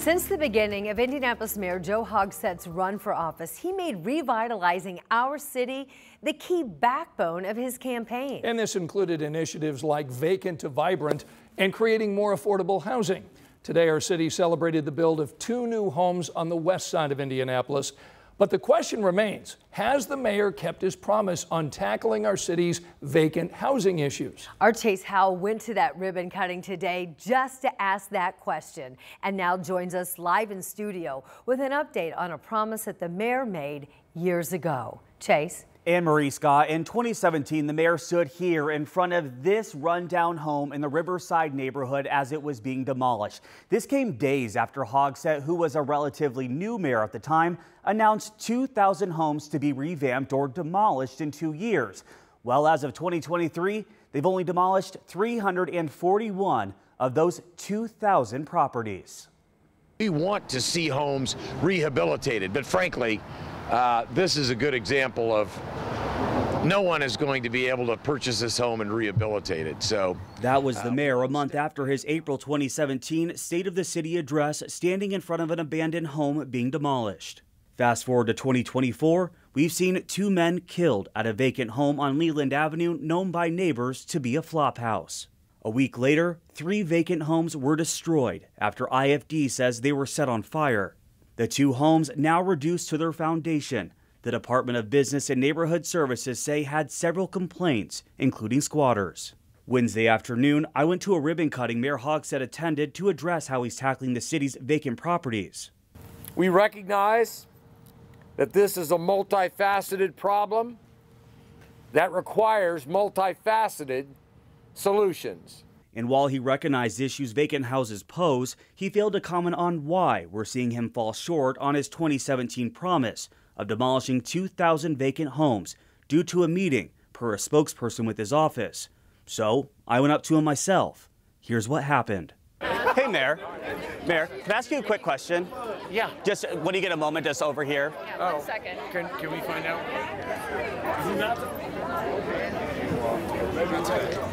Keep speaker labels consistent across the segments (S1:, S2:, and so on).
S1: Since the beginning of Indianapolis Mayor Joe Hogsett's run for office, he made revitalizing our city the key backbone of his campaign.
S2: And this included initiatives like Vacant to Vibrant and creating more affordable housing. Today, our city celebrated the build of 2 new homes on the west side of Indianapolis. But the question remains, has the mayor kept his promise on tackling our city's vacant housing issues?
S1: Our Chase Howell went to that ribbon cutting today just to ask that question, and now joins us live in studio with an update on a promise that the mayor made years ago. Chase?
S3: Anne Marie, Scott, in 2017, the mayor stood here in front of this rundown home in the Riverside neighborhood as it was being demolished. This came days after Hogsett, who was a relatively new mayor at the time, announced 2,000 homes to be revamped or demolished in 2 years. Well, as of 2023, they've only demolished 341 of those 2,000 properties.
S4: We want to see homes rehabilitated, but frankly, this is a good example of no one is going to be able to purchase this home and rehabilitate it. So
S3: that was the mayor a month after his April 2017 State of the City address, standing in front of an abandoned home being demolished. Fast forward to 2024, we've seen 2 men killed at a vacant home on Leland Avenue known by neighbors to be a flop house. A week later, 3 vacant homes were destroyed after IFD says they were set on fire. The 2 homes now reduced to their foundation. The Department of Business and Neighborhood Services say had several complaints, including squatters. Wednesday afternoon, I went to a ribbon cutting Mayor Hogsett attended to address how he's tackling the city's vacant properties.
S5: We recognize that this is a multifaceted problem that requires multifaceted solutions.
S3: And while he recognized issues vacant houses pose, he failed to comment on why we're seeing him fall short on his 2017 promise of demolishing 2,000 vacant homes due to a meeting, per a spokesperson with his office. So I went up to him myself. Here's what happened.
S6: Hey, Mayor. Mayor, can I ask you a quick question?
S5: Yeah.
S6: Just when you get a moment, just over here.
S5: Yeah, 1 second. Can we find out?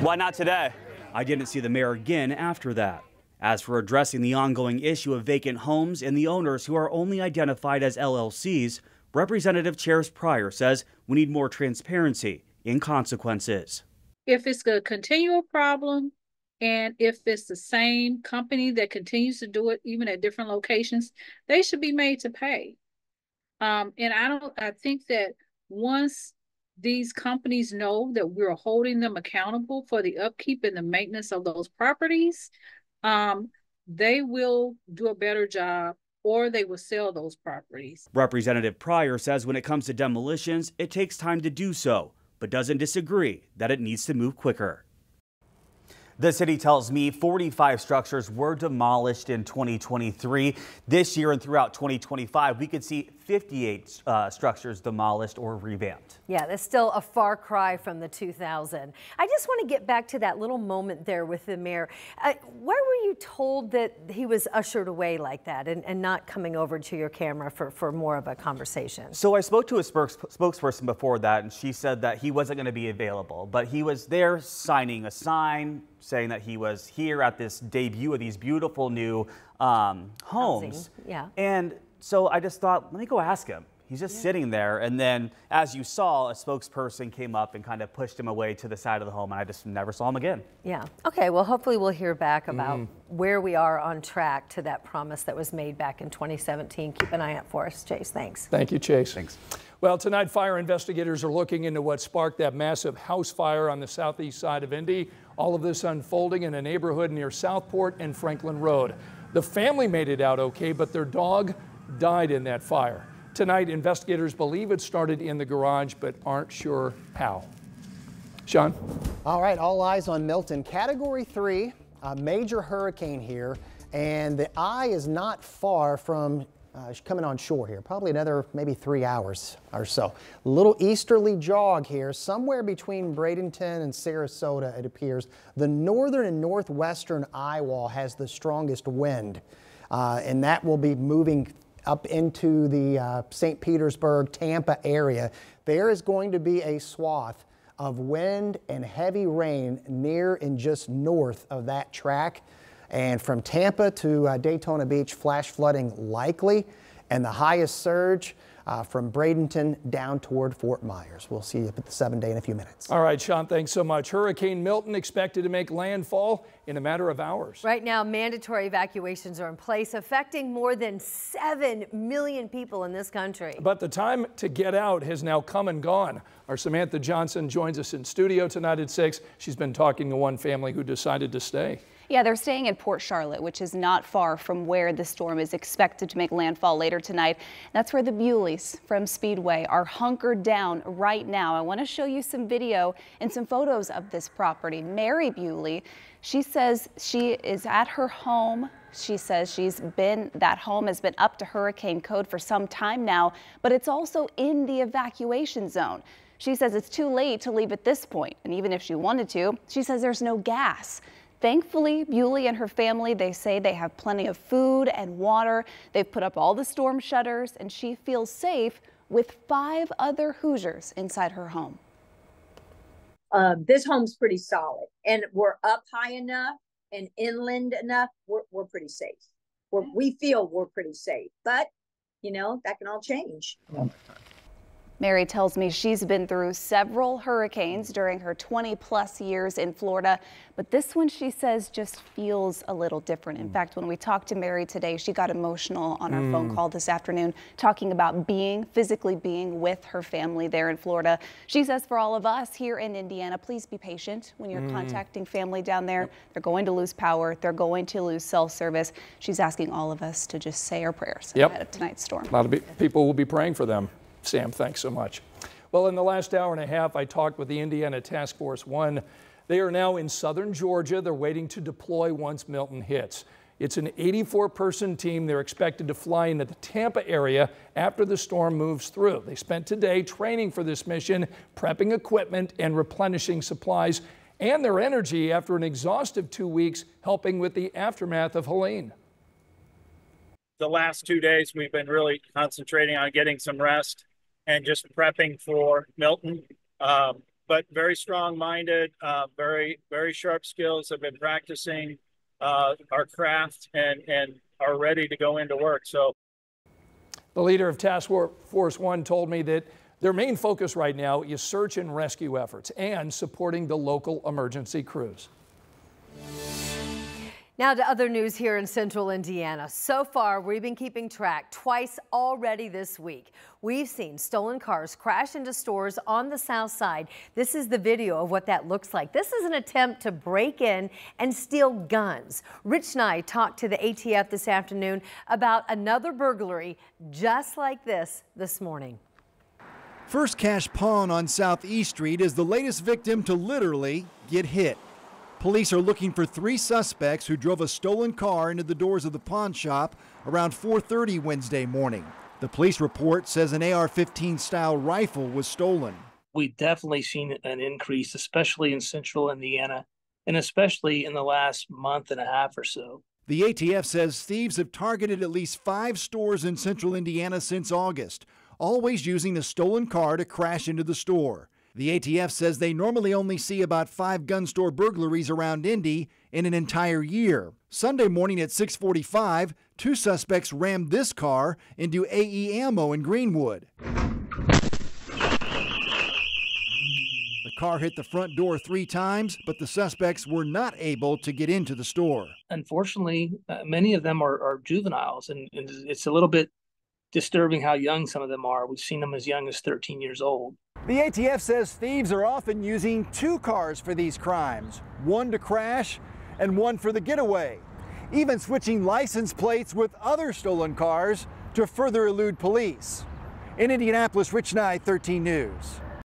S6: Why not today?
S3: I didn't see the mayor again after that. As for addressing the ongoing issue of vacant homes and the owners who are only identified as LLCs, Representative Charis Pryor says we need more transparency in consequences.
S7: If it's a continual problem and if it's the same company that continues to do it, even at different locations, they should be made to pay. And I think that once these companies know that we're holding them accountable for the upkeep and the maintenance of those properties, they will do a better job, or they will sell those properties.
S3: Representative Pryor says when it comes to demolitions, it takes time to do so, but doesn't disagree that it needs to move quicker.
S6: The city tells me 45 structures were demolished in 2023. This year and throughout 2025, we could see 58 structures demolished or revamped.
S1: Yeah, that's still a far cry from the 2,000. I just want to get back to that little moment there with the mayor. Where were you told that he was ushered away like that and not coming over to your camera for more of a conversation?
S6: So I spoke to a spokesperson before that, and she said that he wasn't going to be available, but he was there signing a sign saying that he was here at this debut of these beautiful new homes.
S1: Housing, yeah.
S6: And so I just thought, let me go ask him. He's just sitting there. And then, as you saw, a spokesperson came up and kind of pushed him away to the side of the home, and I just never saw him again.
S1: Yeah. Okay. Well, hopefully we'll hear back about where we are on track to that promise that was made back in 2017. Keep an eye out for us, Chase. Thanks.
S2: Thank you, Chase.
S3: Thanks.
S2: Well, tonight, fire investigators are looking into what sparked that massive house fire on the southeast side of Indy. All of this unfolding in a neighborhood near Southport and Franklin Road. The family made it out okay, but their dog died in that fire. Tonight, investigators believe it started in the garage, but aren't sure how. Sean?
S8: All right, all eyes on Milton. Category 3, a major hurricane here, and the eye is not far from coming on shore here, probably another maybe 3 hours or so. A little easterly jog here, somewhere between Bradenton and Sarasota, it appears. The northern and northwestern eye wall has the strongest wind, and that will be moving up into the St. Petersburg, Tampa area. There is going to be a swath of wind and heavy rain near and just north of that track. And from Tampa to Daytona Beach, flash flooding likely, and the highest surge from Bradenton down toward Fort Myers. We'll see you up at the 7-day in a few minutes.
S2: All right, Sean, thanks so much. Hurricane Milton expected to make landfall in a matter of hours.
S1: Right now, mandatory evacuations are in place, affecting more than 7 million people in this country.
S2: But the time to get out has now come and gone. Our Samantha Johnson joins us in studio tonight at 6. She's been talking to one family who decided to stay.
S9: Yeah, they're staying in Port Charlotte, which is not far from where the storm is expected to make landfall later tonight. That's where the Bewleys from Speedway are hunkered down right now. I want to show you some video and some photos of this property. Mary Bewley, she says she is at her home. She says that home has been up to hurricane code for some time now, but it's also in the evacuation zone. She says it's too late to leave at this point, and even if she wanted to, she says there's no gas. Thankfully, Bewley and her family, they say they have plenty of food and water. They've put up all the storm shutters, and she feels safe with 5 other Hoosiers inside her home.
S10: This home's pretty solid, and we're up high enough and inland enough. We're pretty safe. We feel we're pretty safe, but you know, that can all change.
S9: Mary tells me she's been through several hurricanes during her 20+ years in Florida, but this one, she says, just feels a little different. In fact, when we talked to Mary today, she got emotional on our phone call this afternoon, talking about physically being with her family there in Florida. She says for all of us here in Indiana, please be patient when you're contacting family down there. They're going to lose power. They're going to lose cell service. She's asking all of us to just say our prayers ahead of tonight's storm.
S2: A lot of people will be praying for them. Sam, thanks so much. Well, in the last hour and a half, I talked with the Indiana Task Force 1. They are now in southern Georgia. They're waiting to deploy once Milton hits. It's an 84-person team. They're expected to fly into the Tampa area after the storm moves through. They spent today training for this mission, prepping equipment and replenishing supplies, and their energy after an exhaustive 2 weeks helping with the aftermath of Helene.
S11: The last 2 days, we've been really concentrating on getting some rest and just prepping for Milton. But very strong-minded, very sharp skills, have been practicing our craft and are ready to go into work. So,
S2: the leader of Task Force 1 told me that their main focus right now is search and rescue efforts and supporting the local emergency crews.
S1: Now to other news here in central Indiana. So far, we've been keeping track twice already this week. We've seen stolen cars crash into stores on the south side. This is the video of what that looks like. This is an attempt to break in and steal guns. Rich Nye talked to the ATF this afternoon about another burglary just like this morning.
S12: First Cash Pawn on Southeast Street is the latest victim to literally get hit. Police are looking for 3 suspects who drove a stolen car into the doors of the pawn shop around 4:30 Wednesday morning. The police report says an AR-15 style rifle was stolen.
S13: We've definitely seen an increase, especially in central Indiana, and especially in the last month and a half or so.
S12: The ATF says thieves have targeted at least 5 stores in central Indiana since August, always using a stolen car to crash into the store. The ATF says they normally only see about 5 gun store burglaries around Indy in an entire year. Sunday morning at 6:45, 2 suspects rammed this car into AE Ammo in Greenwood. The car hit the front door 3 times, but the suspects were not able to get into the store.
S13: Unfortunately, many of them are juveniles, and it's a little bit disturbing how young some of them are. We've seen them as young as 13 years old.
S12: The ATF says thieves are often using 2 cars for these crimes, one to crash and one for the getaway, even switching license plates with other stolen cars to further elude police. In Indianapolis, Rich Nye, 13 News.